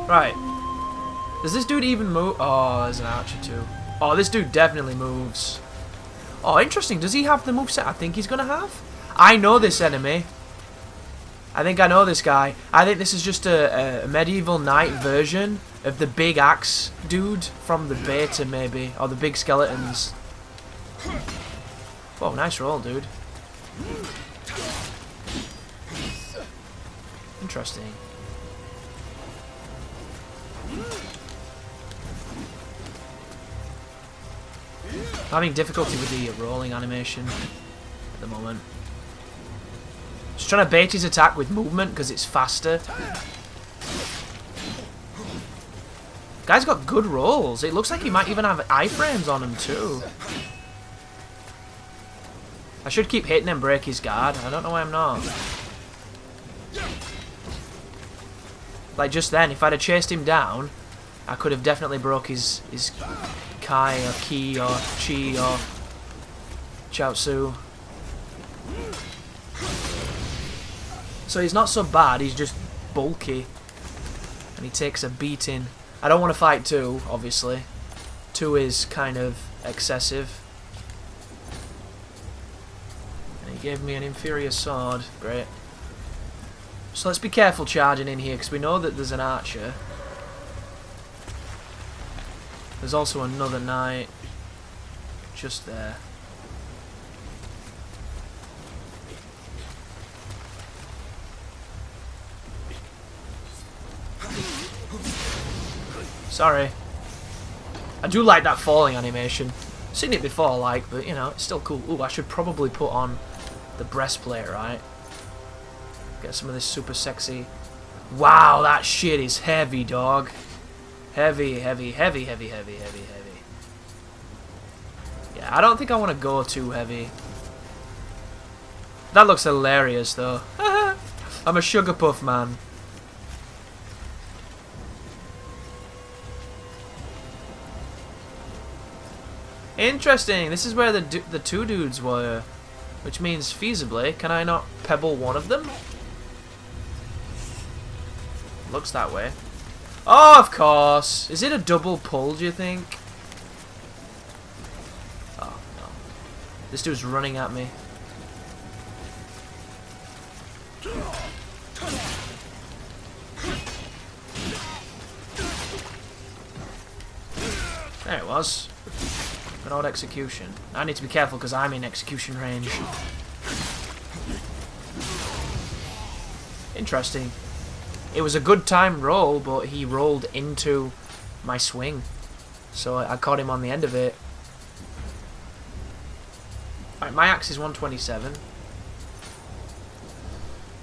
Right. Does this dude even move? Oh, there's an archer too. Oh, this dude definitely moves. Oh, interesting. Does he have the moveset I think he's going to have? I know this enemy. I think I know this guy. I think this is just a medieval knight version of the big axe dude from the beta, maybe. Or the big skeletons. Whoa, nice roll, dude. Interesting. I'm having difficulty with the rolling animation at the moment. Just trying to bait his attack with movement because it's faster. Guy's got good rolls. It looks like he might even have iframes on him too. I should keep hitting and break his guard. I don't know why I'm not. Like just then, if I'd have chased him down, I could have definitely broke his Kai or Ki or Chi or Chaozu. So he's not so bad, he's just bulky. And he takes a beating. I don't want to fight 2, obviously. 2 is kind of excessive. And he gave me an inferior sword. Great. So let's be careful charging in here, because we know that there's an archer. There's also another knight just there. Sorry. I do like that falling animation. Seen it before, like, but you know, it's still cool. Ooh, I should probably put on the breastplate, right? Get some of this super sexy. Wow, that shit is heavy, dog. Heavy, heavy, heavy, heavy, heavy, heavy, heavy. Yeah, I don't think I want to go too heavy. That looks hilarious, though. I'm a sugar puff man. Interesting. This is where the 2 dudes were, which means feasibly, can I not pebble one of them? Looks that way. Oh, of course. Is it a double pull, do you think? Oh, no. This dude's running at me. There it was. Good old execution. I need to be careful because I'm in execution range. Interesting. It was a good timed roll, but he rolled into my swing. So I caught him on the end of it. Alright, my axe is 127.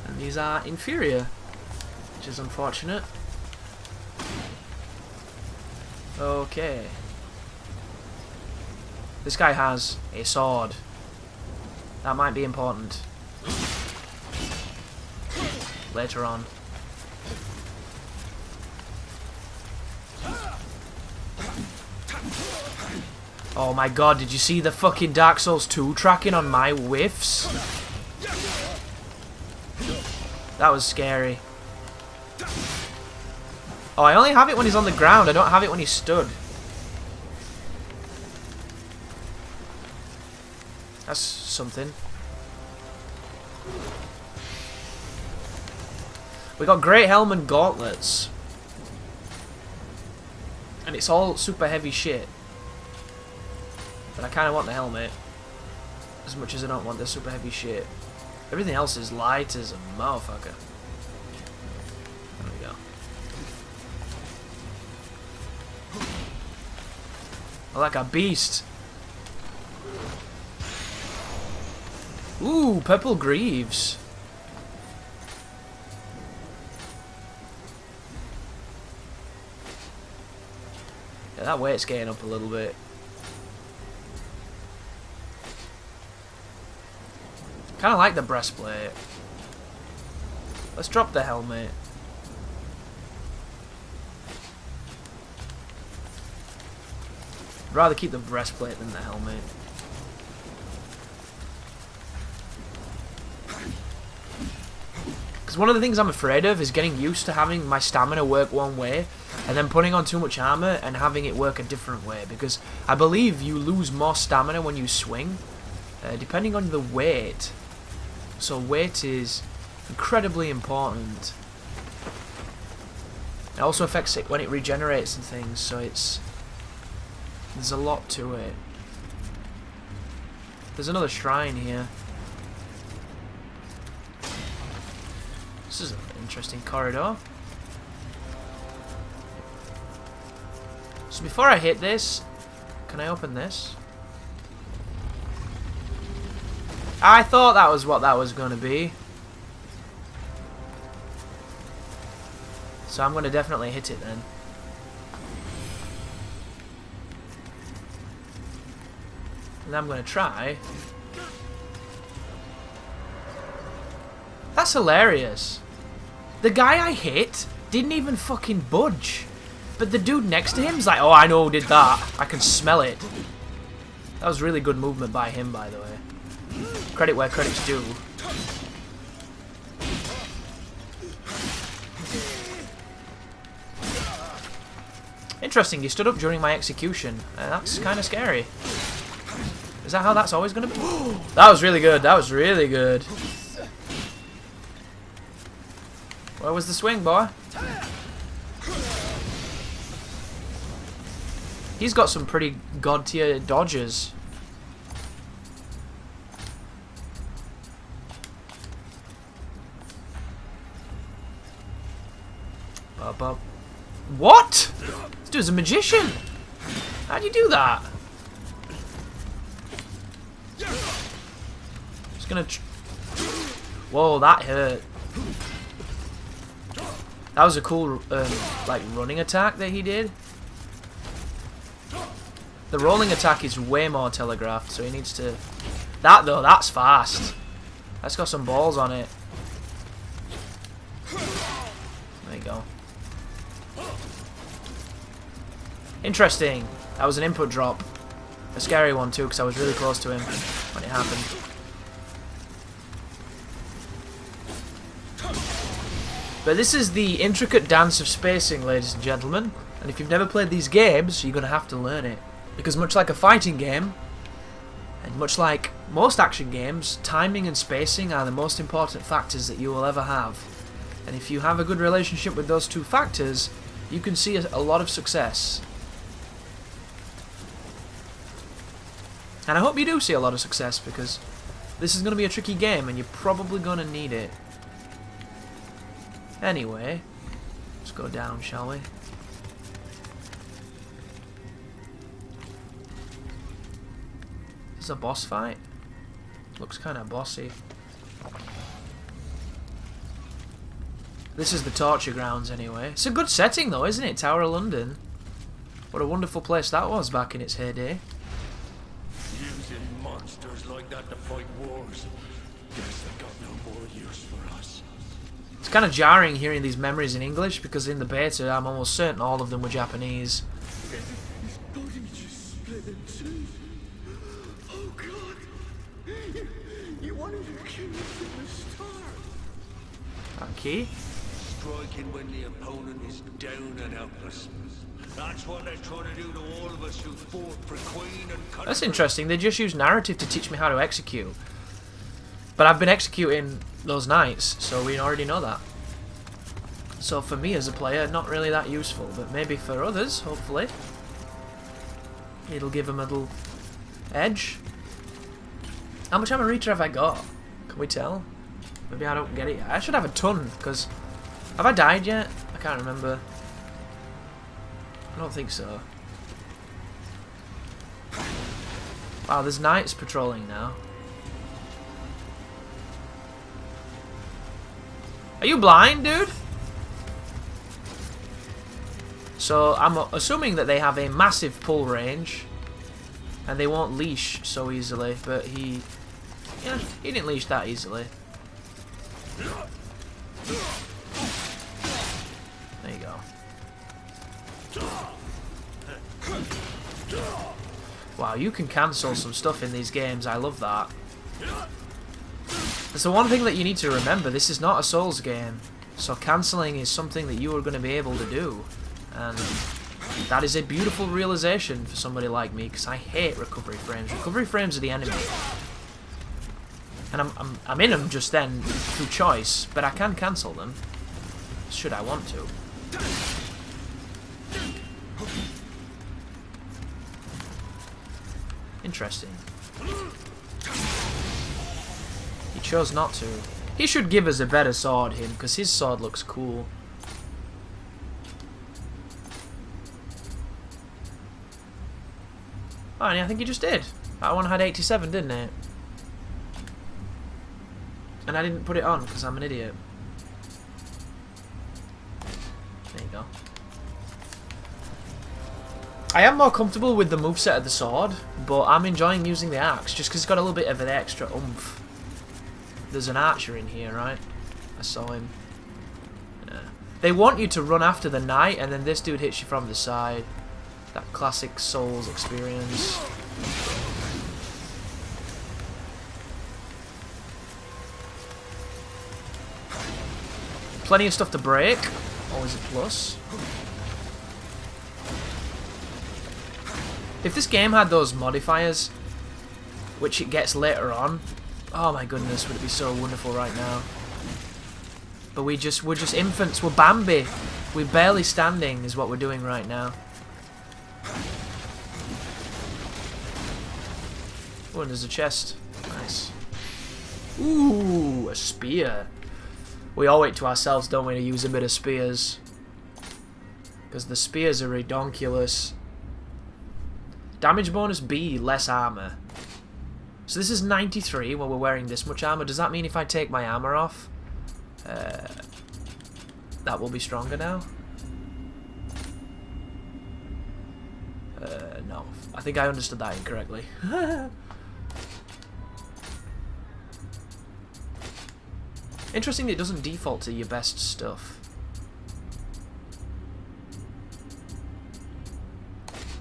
And these are inferior, which is unfortunate. Okay. This guy has a sword. That might be important. Later on. Oh my god, did you see the fucking Dark Souls 2 tracking on my whiffs? That was scary. Oh, I only have it when he's on the ground. I don't have it when he's stood. That's something. We got Great Helm and Gauntlets. And it's all super heavy shit. But I kind of want the helmet. As much as I don't want the super heavy shit. Everything else is light as a motherfucker. There we go. Oh, like a beast. Ooh, purple greaves. Yeah, that weight's getting up a little bit. Kind of like the breastplate. Let's drop the helmet. I'd rather keep the breastplate than the helmet. Because Because one of the things I'm afraid of is getting used to having my stamina work one way and then putting on too much armor and having it work a different way. Because I believe you lose more stamina when you swing, depending on the weight. So weight is incredibly important. It also affects it when it regenerates and things, so there's a lot to it. There's another shrine here. This is an interesting corridor. So before I hit this, can I open this? I thought that was what that was going to be. So I'm going to definitely hit it then. And I'm going to try. That's hilarious. The guy I hit didn't even fucking budge. But the dude next to him's like, oh, I know who did that. I can smell it. That was really good movement by him, by the way. Credit where credit's due. Interesting, you stood up during my execution. That's kind of scary. Is that how that's always going to be? That was really good. That was really good. Where was the swing, boy? He's got some pretty god tier dodges. What? This dude's a magician. How'd you do that? Just gonna. Whoa, that hurt. That was a cool, like, running attack that he did. The rolling attack is way more telegraphed, so he needs to... That, though, that's fast. That's got some balls on it. There you go. Interesting. That was an input drop. A scary one, too, because I was really close to him when it happened. But this is the intricate dance of spacing, ladies and gentlemen. And if you've never played these games, you're going to have to learn it. Because much like a fighting game, and much like most action games, timing and spacing are the most important factors that you will ever have. And if you have a good relationship with those two factors, you can see a lot of success. And I hope you do see a lot of success, because this is going to be a tricky game, and you're probably going to need it. Anyway, let's go down, shall we? This is a boss fight. Looks kind of bossy. This is the torture grounds, anyway. It's a good setting, though, isn't it? Tower of London. What a wonderful place that was back in its heyday. Using monsters like that to fight wars. Guess they got no more use for us. It's kind of jarring hearing these memories in English, because in the beta I'm almost certain all of them were Japanese. His body just split in two. Oh God! You wanted to kill me from the start. Okay. Striking when the opponent is down and helpless. That's what they're trying to do to all of us who fought for Queen and country. That's interesting. They just use narrative to teach me how to execute. But I've been executing those knights, so we already know that. So for me as a player, not really that useful, but maybe for others, hopefully, it'll give them a little edge. How much ammo have I got? Can we tell? Maybe I don't get it yet. I should have a ton, because... Have I died yet? I can't remember. I don't think so. Wow, there's knights patrolling now. Are you blind, dude? So I'm assuming that they have a massive pull range, and they won't leash so easily. But he didn't leash that easily. There you go. Wow, you can cancel some stuff in these games. I love that. So one thing that you need to remember, this is not a Souls game. So cancelling is something that you are going to be able to do. And that is a beautiful realization for somebody like me, because I hate recovery frames. Recovery frames are the enemy. And I'm in them just then through choice, but I can cancel them, should I want to. Interesting. He chose not to. He should give us a better sword, him, because his sword looks cool. Oh, and I think he just did. That one had 87, didn't it? And I didn't put it on because I'm an idiot. There you go. I am more comfortable with the moveset of the sword, but I'm enjoying using the axe just because it's got a little bit of an extra oomph. There's an archer in here, right? I saw him. Yeah. They want you to run after the knight, and then this dude hits you from the side. That classic Souls experience. Plenty of stuff to break. Always a plus. If this game had those modifiers, which it gets later on, oh my goodness, would it be so wonderful right now. But we're just infants, we're Bambi. We're barely standing is what we're doing right now. Oh, and there's a chest. Nice. Ooh, a spear. We owe it to ourselves, don't we, to use a bit of spears. Because the spears are redonkulous. Damage bonus B, less armor. So this is 93 when we're wearing this much armor. Does that mean if I take my armor off, that will be stronger now? No. I think I understood that incorrectly. Interesting it doesn't default to your best stuff.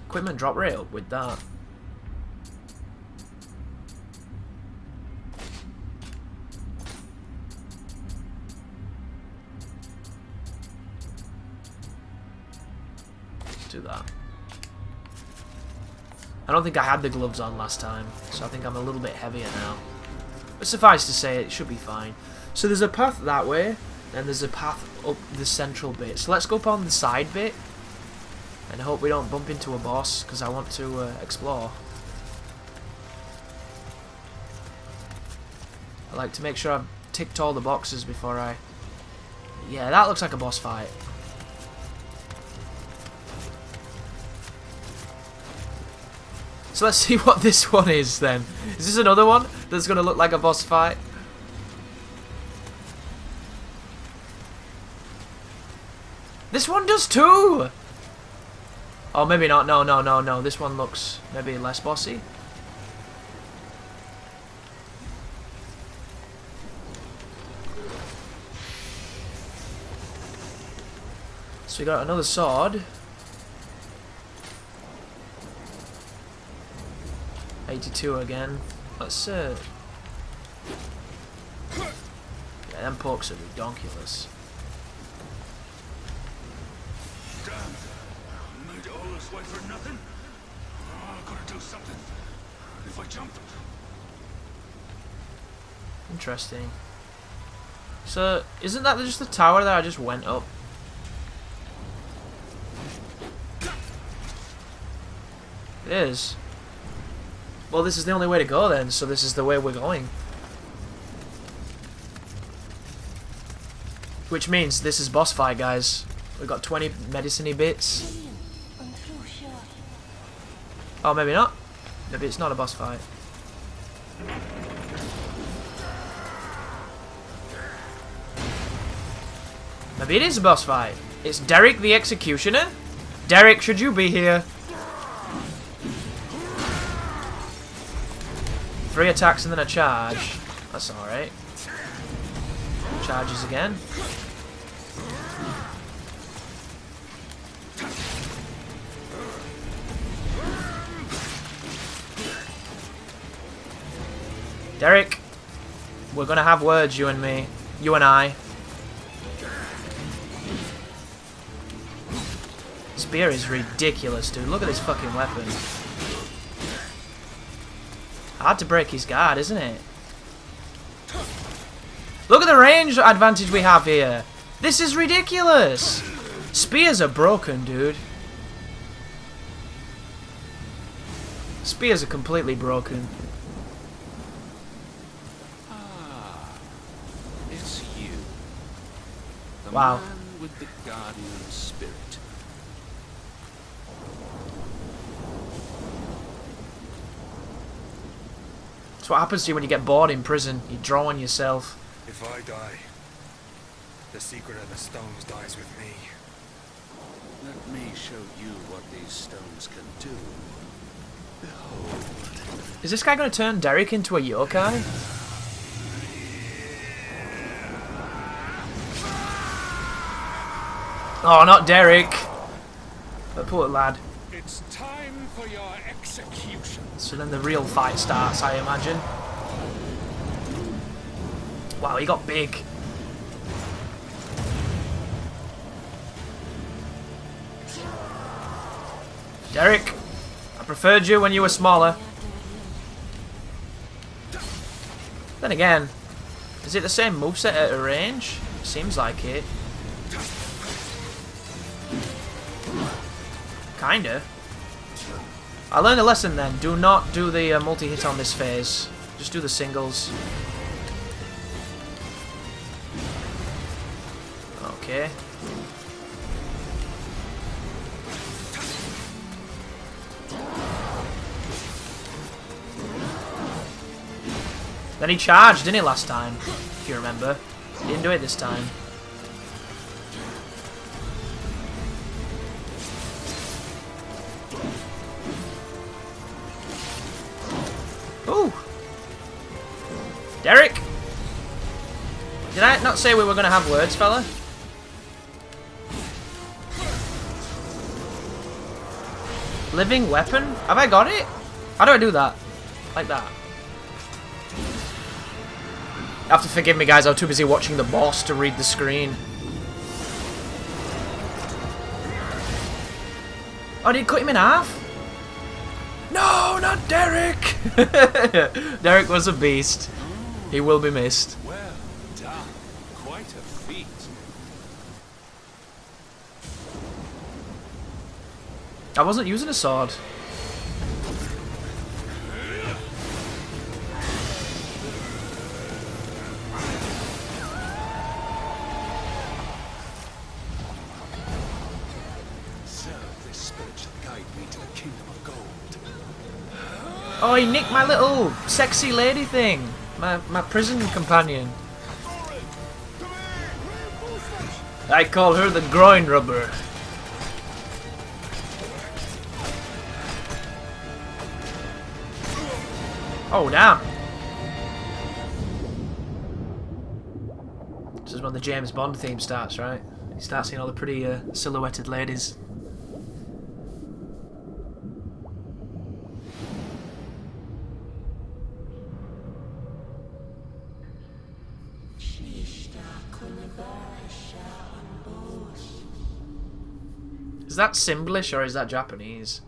Equipment drop rate up with that. Let's do that. I don't think I had the gloves on last time, so I think I'm a little bit heavier now. But suffice to say, it should be fine. So there's a path that way, and there's a path up the central bit. So let's go up on the side bit, and hope we don't bump into a boss, because I want to explore. I like to make sure I've ticked all the boxes before I... Yeah, that looks like a boss fight. So let's see what this one is then. Is this another one that's going to look like a boss fight? This one does too! Oh, maybe not. No, no, no, no. This one looks maybe less bossy. So we got another sword. 82 again. Let's yeah, them pokes are redonkulous. Damn! Made all this way for nothing? Oh, I gotta do something. If I jump... Interesting. So, isn't that just the tower that I just went up? It is. Well, this is the only way to go then, so this is the way we're going. Which means this is boss fight, guys. We've got 20 medicine-y bits. Oh, maybe not. Maybe it's not a boss fight. Maybe it is a boss fight. It's Derrick the Executioner? Derrick, should you be here? 3 attacks and then a charge. That's alright. Charges again. Derrick. We're gonna have words, you and me. You and I. Spear is ridiculous, dude. Look at this fucking weapon. Hard to break his guard, isn't it? Look at the range advantage we have here. This is ridiculous. Spears are broken, dude. Spears are completely broken. It's you. The Wow. man with the guardian spirit. That's what happens to you when you get bored in prison. You draw on yourself. If I die, the secret of the stones dies with me. Let me show you what these stones can do. Behold. Is this guy going to turn Derrick into a yokai? Oh, not Derrick. The poor lad. It's time for your execution. So then the real fight starts, I imagine. Wow, he got big. Derrick, I preferred you when you were smaller. Then again, is it the same moveset at a range? Seems like it. Kinda. I learned a lesson then. Do not do the multi-hit on this phase. Just do the singles. Okay. Then he charged, didn't he, last time? If you remember. He didn't do it this time. Ooh! Derrick! Did I not say we were going to have words, fella? Living weapon? Have I got it? How do I do that? Like that. You have to forgive me, guys. I was too busy watching the boss to read the screen. Oh, did he cut him in half? No, not Derrick! Derrick was a beast. He will be missed. Well done. Quite a feat. I wasn't using a sword. So this spirit shall guide me to the kingdom of gold. Oh, he nicked my little sexy lady thing. My prison companion. I call her the groin rubber. Oh, damn. This is when the James Bond theme starts, right? You start seeing all the pretty silhouetted ladies. Is that Simblish or is that Japanese?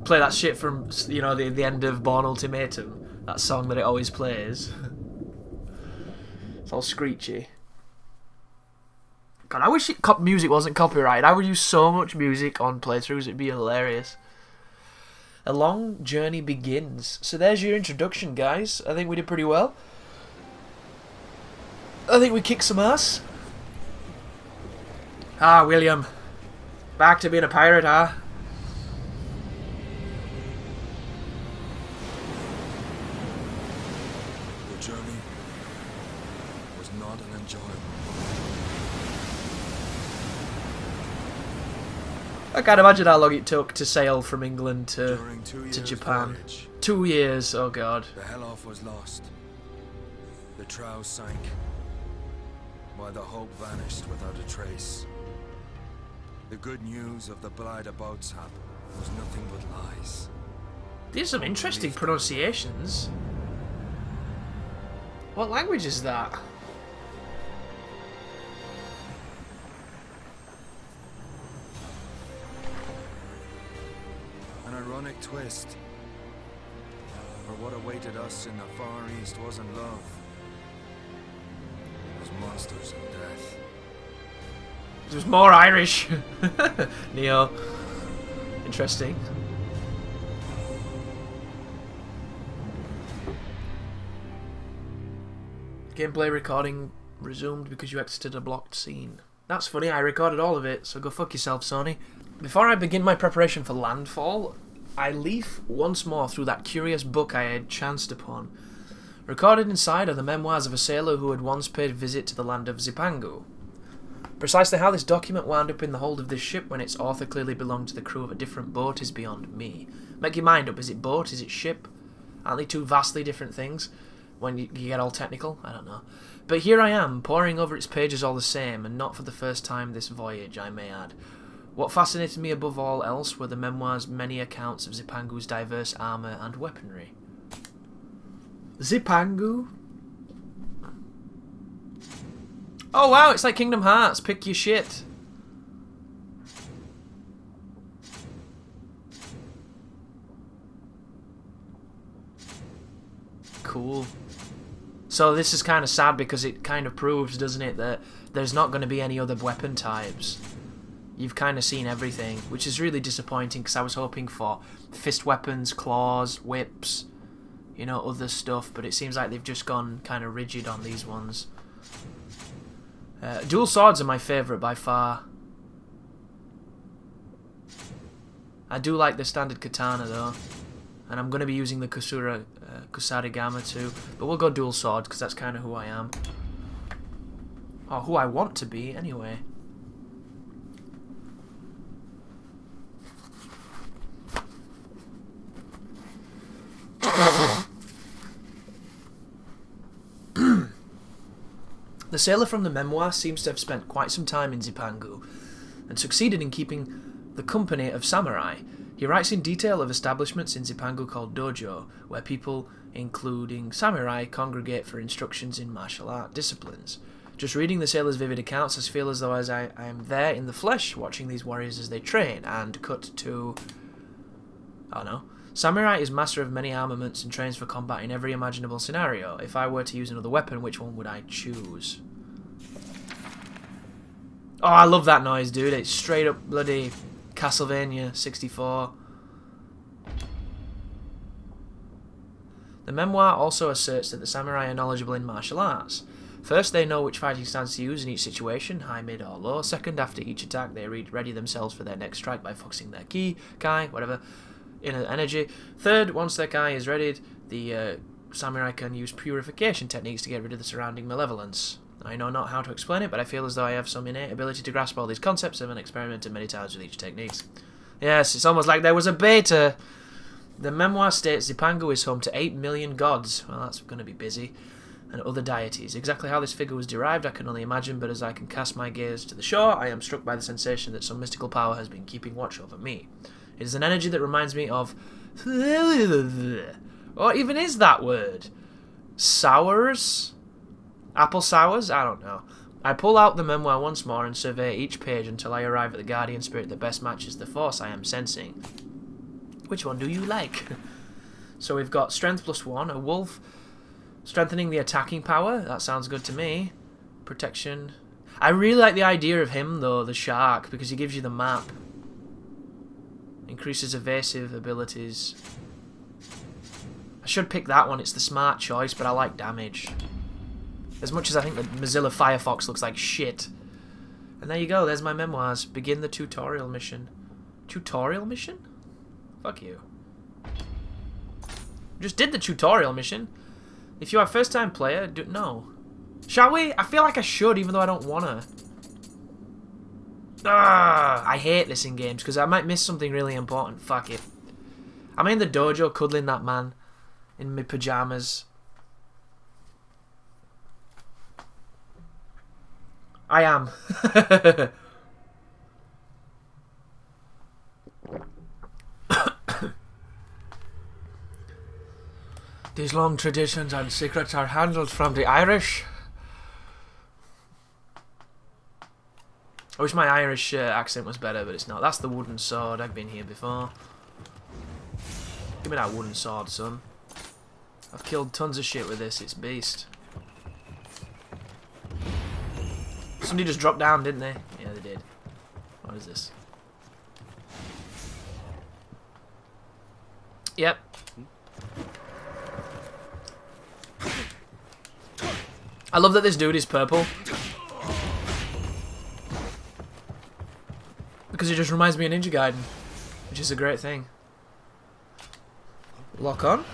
Play that shit from, you know, the end of Bourne Ultimatum. That song that it always plays. It's all screechy. God, I wish music wasn't copyrighted. I would use so much music on playthroughs, it'd be hilarious. A long journey begins. So there's your introduction, guys. I think we did pretty well. I think we kicked some ass. Ah, William. Back to being a pirate, huh? The journey was not an enjoyable. I can't imagine how long it took to sail from England During 2 to years' Japan. voyage, 2 years, oh god. the Helloff was lost. The trow sank, while the hope vanished without a trace. The good news of the Blighter Boatshap was nothing but lies. These are some interesting pronunciations. What language is that? An ironic twist. For what awaited us in the Far East wasn't love. It was monsters and death. There's more Irish. Nioh. Interesting. Gameplay recording resumed because you exited a blocked scene. That's funny, I recorded all of it, so go fuck yourself, Sony. Before I begin my preparation for landfall, I leaf once more through that curious book I had chanced upon. Recorded inside are the memoirs of a sailor who had once paid visit to the land of Zipangu. Precisely how this document wound up in the hold of this ship when its author clearly belonged to the crew of a different boat is beyond me. Make your mind up, is it boat, is it ship? Aren't they two vastly different things? When you get all technical? I don't know. But here I am, poring over its pages all the same, and not for the first time this voyage, I may add. What fascinated me above all else were the memoirs' many accounts of Zipangu's diverse armour and weaponry. Zipangu? Oh wow, it's like Kingdom Hearts, pick your shit. Cool. So this is kind of sad because it kind of proves, doesn't it, that there's not going to be any other weapon types. You've kind of seen everything, which is really disappointing because I was hoping for fist weapons, claws, whips, you know, other stuff, but it seems like they've just gone kind of rigid on these ones. Dual swords are my favourite by far. I do like the standard katana though, and I'm going to be using the Kusarigama too, but we'll go dual swords because that's kind of who I am. Or who I want to be anyway. The sailor from the memoir seems to have spent quite some time in Zipangu and succeeded in keeping the company of samurai. He writes in detail of establishments in Zipangu called dojo, where people, including samurai, congregate for instructions in martial art disciplines. Just reading the sailor's vivid accounts, I feel as though I am there in the flesh watching these warriors as they train, and cut to... oh no. Samurai is master of many armaments and trains for combat in every imaginable scenario. If I were to use another weapon, which one would I choose? Oh, I love that noise, dude. It's straight up bloody Castlevania 64. The memoir also asserts that the samurai are knowledgeable in martial arts. First, they know which fighting stance to use in each situation, high, mid, or low. Second, after each attack, they ready themselves for their next strike by focusing their ki, kai, whatever, inner energy. Third, once their kai is readied, the samurai can use purification techniques to get rid of the surrounding malevolence. I know not how to explain it, but I feel as though I have some innate ability to grasp all these concepts and experimented many times with each techniques. Yes, it's almost like there was a beta. The memoir states Zipangu is home to 8 million gods. Well, that's going to be busy. And other deities. Exactly how this figure was derived I can only imagine, but as I can cast my gaze to the shore, I am struck by the sensation that some mystical power has been keeping watch over me. It is an energy that reminds me of... what even is that word? Sours? Apple sours? I don't know. I pull out the memoir once more and survey each page until I arrive at the guardian spirit that best matches the force I am sensing. Which one do you like? So we've got strength +1, a wolf, strengthening the attacking power. That sounds good to me. Protection. I really like the idea of him though, the shark, because he gives you the map. Increases evasive abilities. I should pick that one. It's the smart choice, but I like damage. As much as I think the Mozilla Firefox looks like shit. And there you go, there's my memoirs. Begin the tutorial mission. Tutorial mission? Fuck you. Just did the tutorial mission. If you are a first time player, no. Shall we? I feel like I should, even though I don't wanna. I hate this in games, because I might miss something really important. Fuck it. I'm in the dojo cuddling that man in my pyjamas. I am. These long traditions and secrets are handled from the Irish. I wish my Irish accent was better, but it's not. That's the wooden sword. I've been here before. Give me that wooden sword, son. I've killed tons of shit with this. It's beast. Somebody just dropped down, didn't they? Yeah, they did. What is this? Yep. I love that this dude is purple. Because it just reminds me of Ninja Gaiden, which is a great thing. Lock on.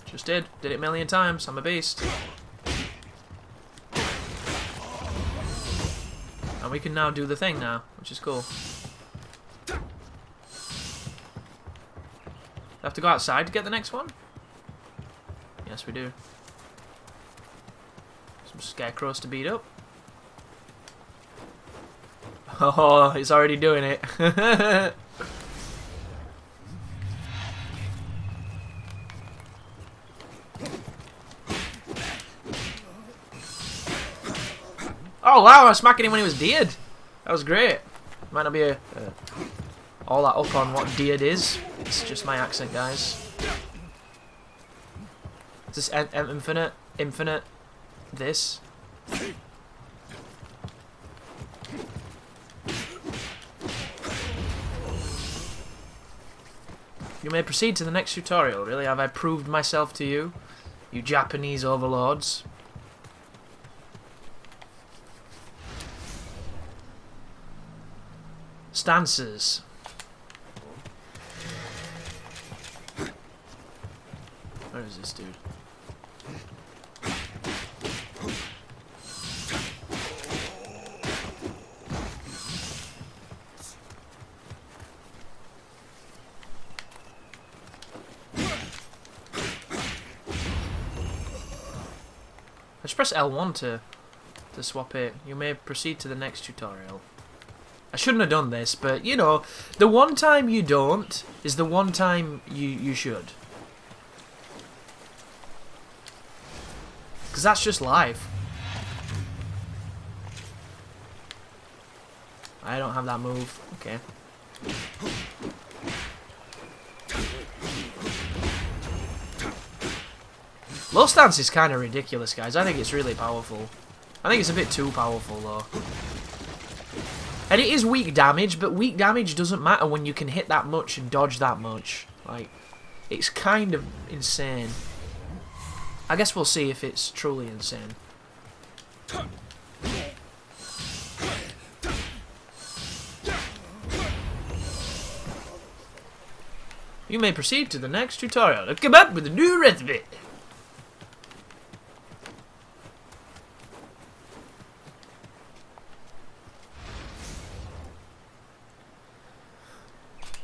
Just did. Did it a million times. I'm a beast. And we can now do the thing now, which is cool. Have to go outside to get the next one? Yes, we do. Some scarecrows to beat up. Oh, it's already doing it. Oh wow, I was smacking him when he was dead. That was great. Might not be all that up on what dead is. It's just my accent, guys. Is this infinite? This? You may proceed to the next tutorial. Really, have I proved myself to you? You Japanese overlords. Stances. Where is this dude? Let's press L1 to swap it. You may proceed to the next tutorial. I shouldn't have done this, but you know, the one time you don't is the one time you should. Because that's just life. I don't have that move. Okay. Low stance is kind of ridiculous, guys. I think it's really powerful. I think it's a bit too powerful, though. And it is weak damage, but weak damage doesn't matter when you can hit that much and dodge that much. Like, it's kind of insane. I guess we'll see if it's truly insane. You may proceed to the next tutorial to come up with a new recipe.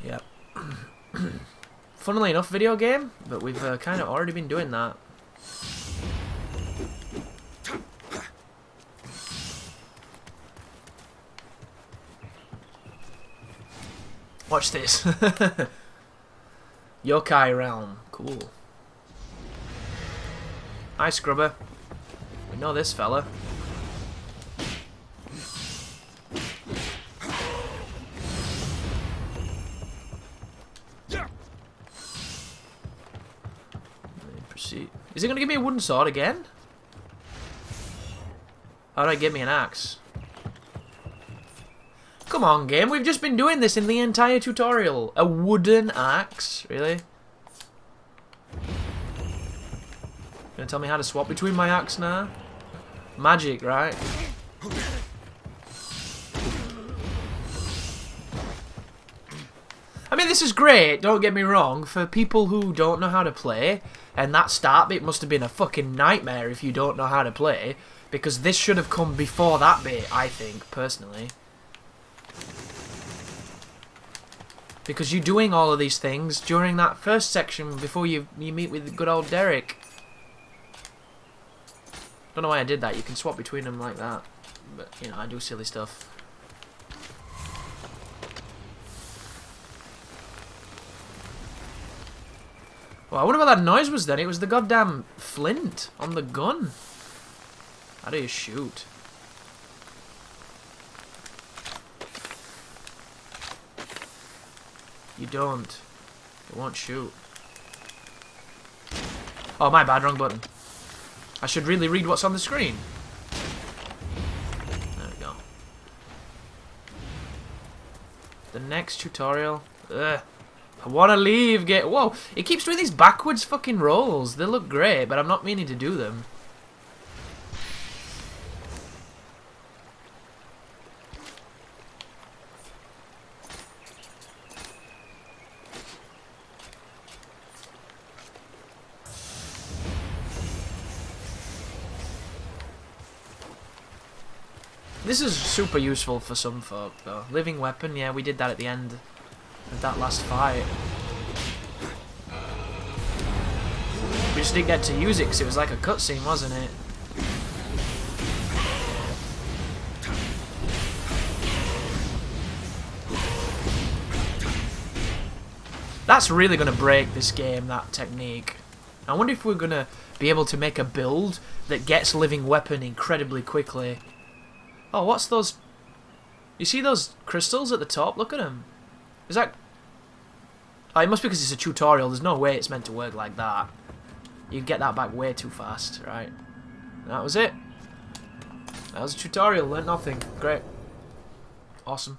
Yep. Funnily enough, video game, but we've kind of already been doing that. Watch this. Yokai Realm. Cool. Hi, Scrubber. We know this fella. Proceed. Is he going to give me a wooden sword again? How do I get me an axe? Come on, game. We've just been doing this in the entire tutorial. A wooden axe? Really? Gonna tell me how to swap between my axe now? Magic, right? I mean, this is great, don't get me wrong, for people who don't know how to play, and that start bit must have been a fucking nightmare if you don't know how to play, because this should have come before that bit, I think, personally. Because you're doing all of these things during that first section before you meet with good old Derrick. Don't know why I did that. You can swap between them like that. But, you know, I do silly stuff. Oh, I wonder what that noise was then. It was the goddamn flint on the gun. How do you shoot? You don't. It won't shoot. Oh, my bad. Wrong button. I should really read what's on the screen. There we go. The next tutorial. Ugh. I want to leave. Whoa. It keeps doing these backwards fucking rolls. They look great, but I'm not meaning to do them. This is super useful for some folk, though. Living weapon, yeah, we did that at the end of that last fight. We just didn't get to use it because it was like a cutscene, wasn't it? That's really going to break this game, that technique. I wonder if we're going to be able to make a build that gets living weapon incredibly quickly. Oh, what's those? You see those crystals at the top? Look at them. Is that... Oh, it must be because it's a tutorial. There's no way it's meant to work like that. You get that back way too fast, right? That was it. That was a tutorial. Learned nothing. Great. Awesome.